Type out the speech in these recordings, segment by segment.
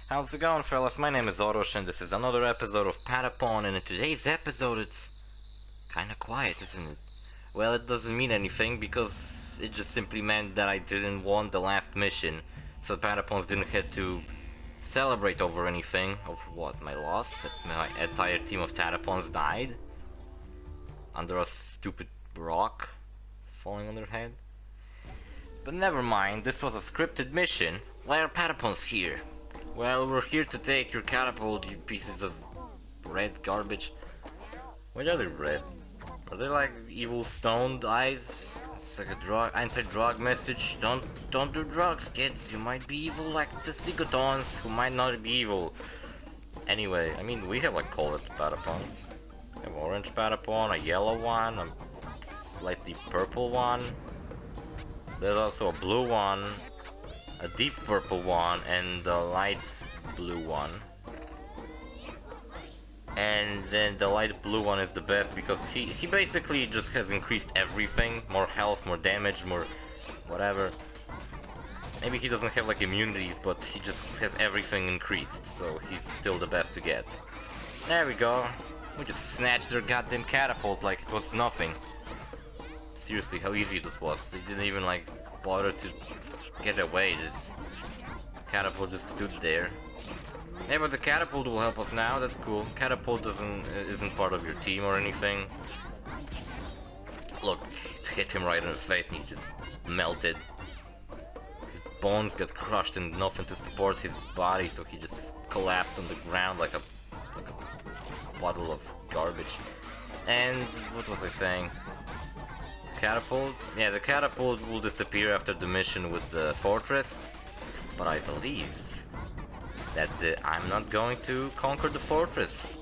How's it going, fellas? My name is OrosZ, and this is another episode of Patapon, and in today's episode it's kinda quiet, isn't it? Well, it doesn't mean anything, because it just simply meant that I didn't want the last mission, so Patapons didn't have to celebrate over anything, over what, my loss? That my entire team of Patapons died? Under a stupid rock falling on their head? But never mind, this was a scripted mission. Why are Patapons here? Well, we're here to take your catapult, you pieces of red garbage. Why are they red? Are they like evil stoned eyes? It's like a anti-drug message. Don't do drugs, kids. You might be evil like the Zigotons, who might not be evil. Anyway, I mean, we have like colored Patapons. We have orange Patapon, a yellow one, a slightly purple one. There's also a blue one, a deep purple one, and a light blue one. And then the light blue one is the best because he basically just has increased everything. More health, more damage, more whatever. Maybe he doesn't have like immunities, but he just has everything increased, so he's still the best to get. There we go. We just snatched their goddamn catapult like it was nothing. Seriously, how easy this was. They didn't even like bother to get away. This catapult just stood there. Yeah, but the catapult will help us now. That's cool. Catapult isn't part of your team or anything. Look, it hit him right in the face and he just melted. His bones got crushed and nothing to support his body, so he just collapsed on the ground like a bottle of garbage. And what was I saying? Catapult? Yeah, the catapult will disappear after the mission with the fortress, but I believe that I'm not going to conquer the fortress.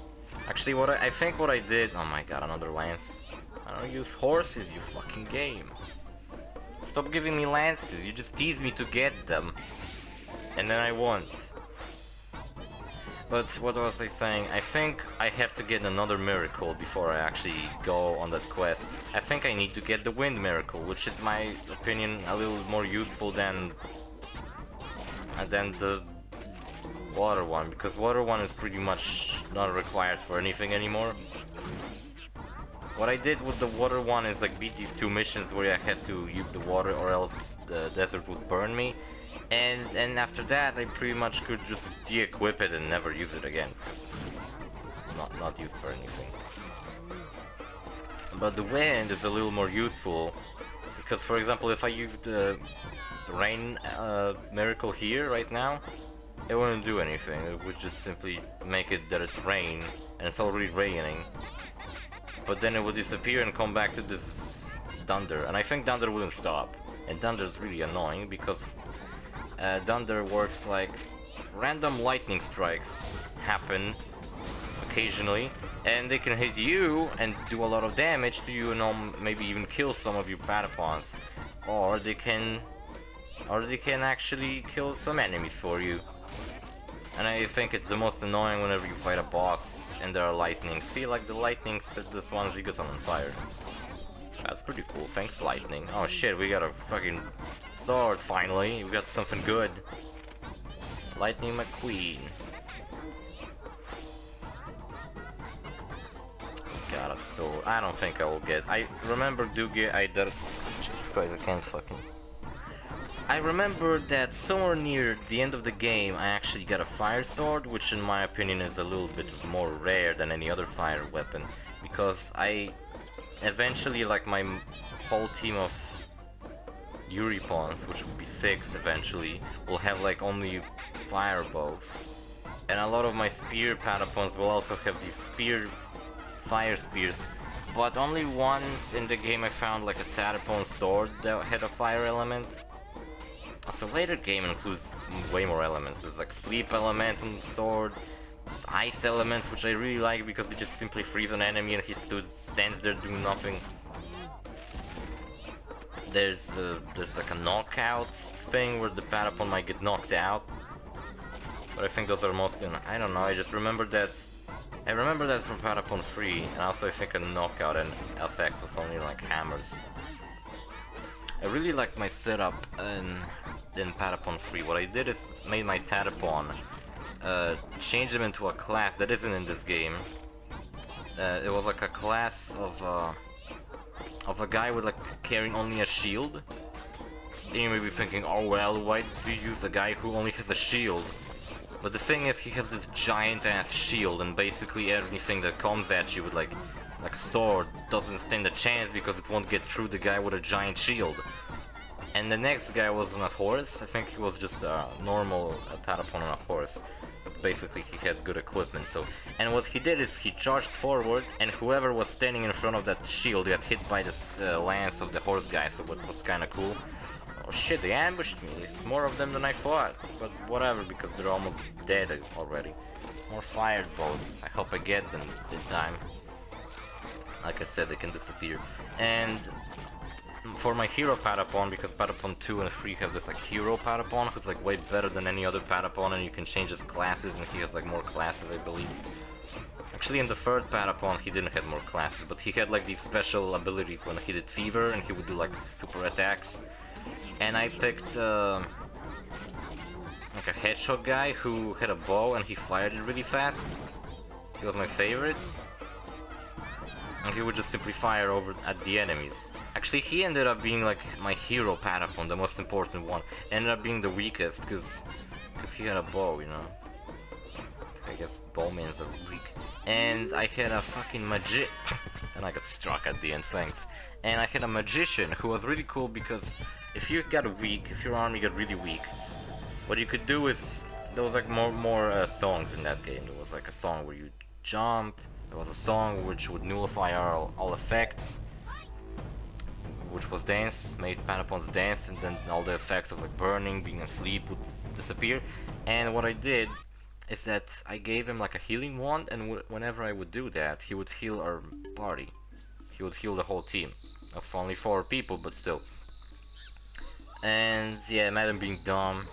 Actually, I think what I did... Oh my god, another lance. I don't use horses, you fucking game. Stop giving me lances, you just tease me to get them. And then I won't. But what was I saying? I think I have to get another miracle before I actually go on that quest. I think I need to get the wind miracle, which is, my opinion, a little more useful than the water one, because water one is pretty much not required for anything anymore. What I did with the water one is like beat these two missions where I had to use the water or else the desert would burn me. And after that, I pretty much could just de-equip it and never use it again. Not used for anything. But the wind is a little more useful, because for example, if I used the rain miracle here right now, it wouldn't do anything. It would just simply make it that it's rain, and it's already raining. But then it would disappear and come back to this thunder, and I think thunder wouldn't stop. And thunder is really annoying because thunder works like random lightning strikes happen occasionally, and they can hit you and do a lot of damage to you, and maybe even kill some of your Patapons, or they can actually kill some enemies for you. And I think it's the most annoying whenever you fight a boss and there are lightning. See, like the lightning set this one Zigoton on fire. That's pretty cool. Thanks, lightning. Oh shit, we got a fucking sword finally. We got something good. Lightning McQueen. Got a sword. I don't think I will get. I remember Jesus Christ, I can't fucking. I remember that somewhere near the end of the game I actually got a fire sword, which in my opinion is a little bit more rare than any other fire weapon, because I eventually, like, my whole team of Euripons, which would be 6 eventually, will have like only fire bows, and a lot of my spear Patapons will also have these fire spears. But only once in the game I found like a Patapon sword that had a fire element. So later game includes way more elements. There's like sleep element on the sword, there's ice elements, which I really like because they just simply freeze an enemy and he stands there doing nothing. There's like a knockout thing where the Patapon might get knocked out. But I think those are mostly, I don't know, I just remember that. I remember that from Patapon 3, and also I think a knockout and effect was only like hammers. I really like my setup in Patapon 3. What I did is made my Patapon changed him into a class that isn't in this game. It was like a class of a guy with like carrying only a shield. Then you may be thinking, oh well, why do you use a guy who only has a shield? But the thing is, he has this giant ass shield, and basically everything that comes at you with like a sword doesn't stand a chance because it won't get through the guy with a giant shield. And the next guy was on a horse. I think he was just a normal Patapon on a horse. But basically he had good equipment, so... And what he did is he charged forward, and whoever was standing in front of that shield got hit by this lance of the horse guy, so what was kinda cool. Oh shit, they ambushed me. It's more of them than I thought. But whatever, because they're almost dead already. More fired bows. I hope I get them in time. Like I said, they can disappear. And for my hero Patapon, because Patapon 2 and 3 have this like hero Patapon, who's like way better than any other Patapon, and you can change his classes, and he has like more classes, I believe. Actually, in the third Patapon, he didn't have more classes, but he had like these special abilities when he did Fever, and he would do like super attacks. And I picked like a hedgehog guy who had a bow and he fired it really fast. He was my favorite. And he would just simply fire over at the enemies. Actually, he ended up being like my hero Patapon, the most important one. Ended up being the weakest because he had a bow, you know. I guess bowmans are weak. And I had a fucking and I got struck at the end, thanks. And I had a magician who was really cool because if you got weak, if your army got really weak, what you could do is, there was like more songs in that game. There was like a song where you jump, there was a song which would nullify all effects, which was dance, made Patapon's dance, and then all the effects of like burning, being asleep would disappear. And what I did is that I gave him like a healing wand, and whenever I would do that, he would heal our party. He would heal the whole team. Of only 4 people, but still. And yeah, Madden being dumb.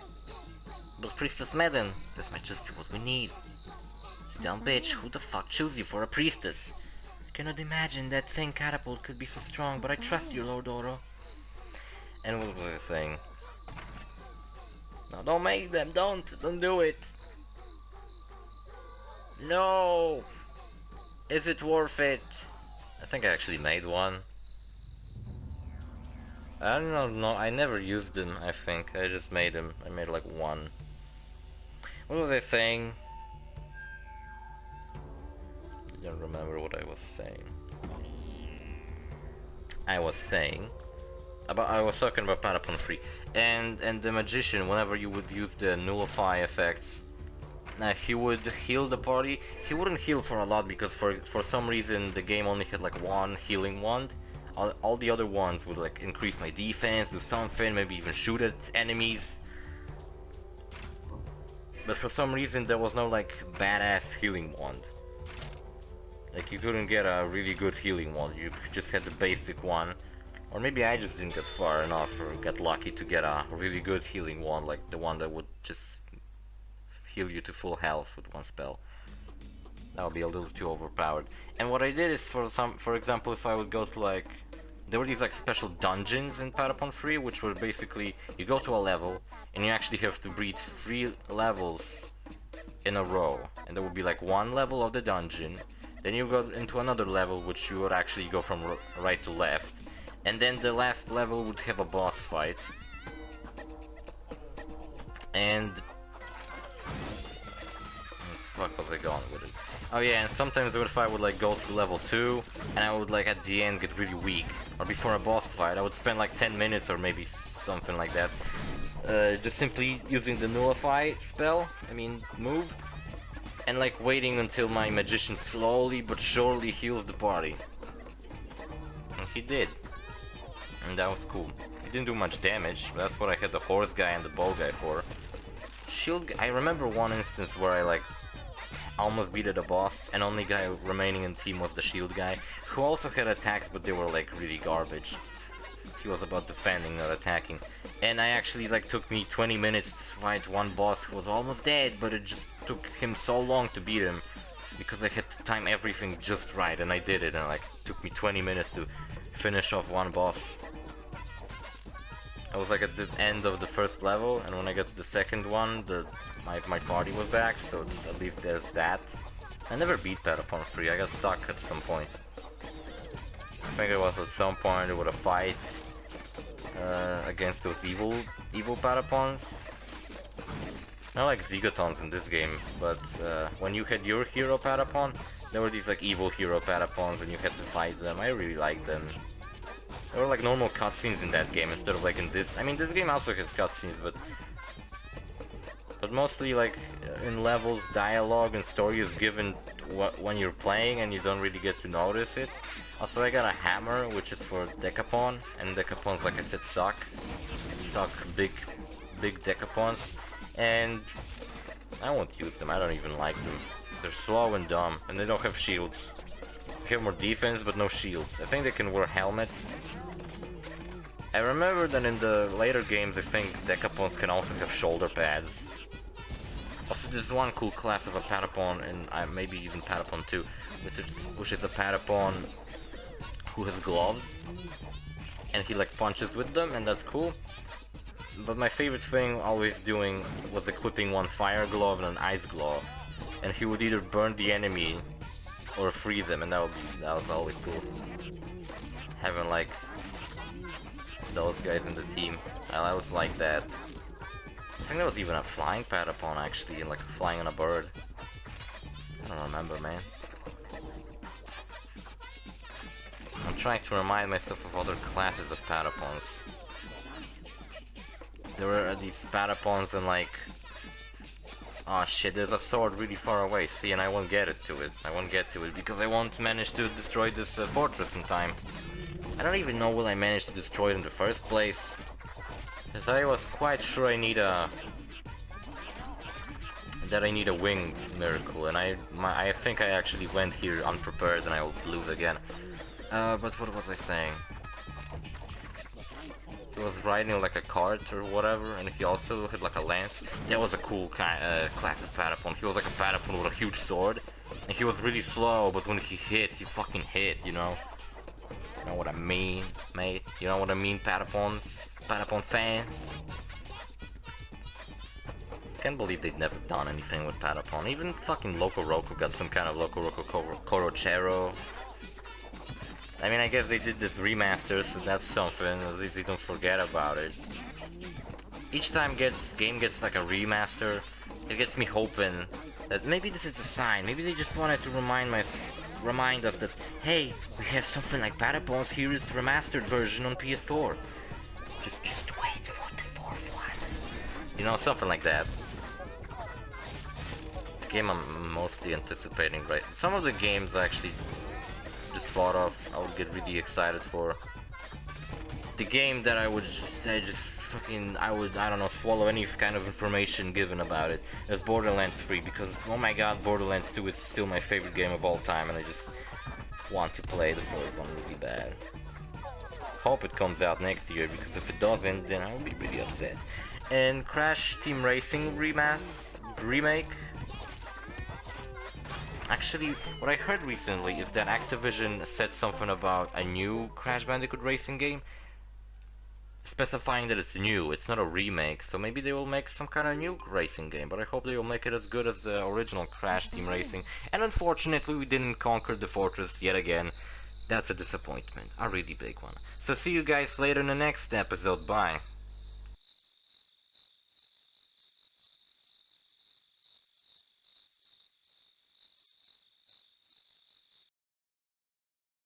But Priestess Madden, this might just be what we need. You dumb bitch, who the fuck chose you for a priestess? I cannot imagine that thing catapult could be so strong, but I trust you, Lord Oro. And what was I saying? No, don't make them, don't do it. No! Is it worth it? I think I actually made one. I don't know, no, I never used them, I think. I just made them. I made like one. What was I saying? I don't remember what I was saying. I was talking about Patapon 3. And the magician, whenever you would use the nullify effects, he would heal the party. He wouldn't heal for a lot because for some reason the game only had like one healing wand. All the other ones would like increase my defense, do something, maybe even shoot at enemies. But for some reason there was no like badass healing wand. Like you couldn't get a really good healing wand, you just had the basic one. Or maybe I just didn't get far enough or get lucky to get a really good healing wand, like the one that would just heal you to full health with one spell. That would be a little too overpowered. And what I did is, for example, if I would go to like, there were these like special dungeons in Patapon 3, which were basically, you go to a level, and you actually have to beat 3 levels in a row. And there would be like one level of the dungeon, then you go into another level, which you would actually go from right to left. And then the last level would have a boss fight. And fuck was I going with it? Oh yeah, and sometimes if I would like go to level 2 and I would like at the end get really weak, or before a boss fight, I would spend like 10 minutes or maybe something like that, just simply using the nullify spell, move, and like waiting until my magician slowly but surely heals the party. And he did. And that was cool. He didn't do much damage, but that's what I had the horse guy and the bow guy for. Shield, I remember one instance where I like almost beat a boss, and only guy remaining in team was the shield guy, who also had attacks, but they were like really garbage. He was about defending, not attacking. And I actually like took me 20 minutes to fight one boss who was almost dead, but it just took him so long to beat him because I had to time everything just right, and I did it, and like took me 20 minutes to finish off one boss. I was like at the end of the first level, and when I got to the second one, my party was back, so at least there's that. I never beat Patapon 3, I got stuck at some point. I think it was at some point there was a fight against those evil Patapons. Not like Zigotons in this game, but when you had your hero Patapon, there were these like evil hero Patapons and you had to fight them. I really liked them. There were like normal cutscenes in that game instead of like in this. I mean, this game also has cutscenes, but mostly like in levels, dialogue and story is given when you're playing and you don't really get to notice it. Also, I got a hammer, which is for Decapon, and Decapons, like I said, suck. Suck big Decapons, and I won't use them. I don't even like them. They're slow and dumb, and they don't have shields. They have more defense, but no shields. I think they can wear helmets. I remember that in the later games, I think Decapons can also have shoulder pads. Also, there's one cool class of a Patapon, and maybe even Patapon 2, which is a Patapon who has gloves, and he like punches with them, and that's cool. But my favorite thing always doing was equipping one fire glove and an ice glove, and he would either burn the enemy or freeze him, and that was always cool. Having like those guys in the team, I was like that. I think there was even a flying Patapon actually, like flying on a bird. I don't remember, man. I'm trying to remind myself of other classes of Patapons. There were these Patapons and like... Oh shit, there's a sword really far away, see, and I won't get to it because I won't manage to destroy this fortress in time. I don't even know will I manage to destroy it in the first place. Because I was quite sure I need a wing miracle, and I think I actually went here unprepared and I will lose again. But what was I saying? He was riding like a cart or whatever, and he also had like a lance. That was a cool class of Patapon. He was like a Patapon with a huge sword, and he was really slow, but when he hit, he fucking hit, you know? You know what I mean, mate? You know what I mean, Patapons? Patapon fans? Can't believe they've never done anything with Patapon. Even fucking Loco Roco got some kind of Loco Roco Corochero. I mean, I guess they did this remaster, so that's something. At least they don't forget about it. Each time game gets like a remaster, it gets me hoping that maybe this is a sign. Maybe they just wanted to remind us that, hey, we have something like Patapons. Here is remastered version on PS4. Just wait for the fourth one. You know, something like that. The game I'm mostly anticipating, right? Some of the games I actually just thought of, I would get really excited for. The game that I don't know, swallow any kind of information given about it is Borderlands 3, because, oh my god, Borderlands 2 is still my favorite game of all time, and I just want to play the third one really bad. Hope it comes out next year, because if it doesn't, then I'll be really upset. And Crash Team Racing remake. Actually, what I heard recently is that Activision said something about a new Crash Bandicoot racing game, specifying that it's new, it's not a remake, so maybe they will make some kind of new racing game, but I hope they will make it as good as the original Crash Team Racing. And unfortunately, we didn't conquer the fortress yet again. That's a disappointment, a really big one. So see you guys later in the next episode, bye.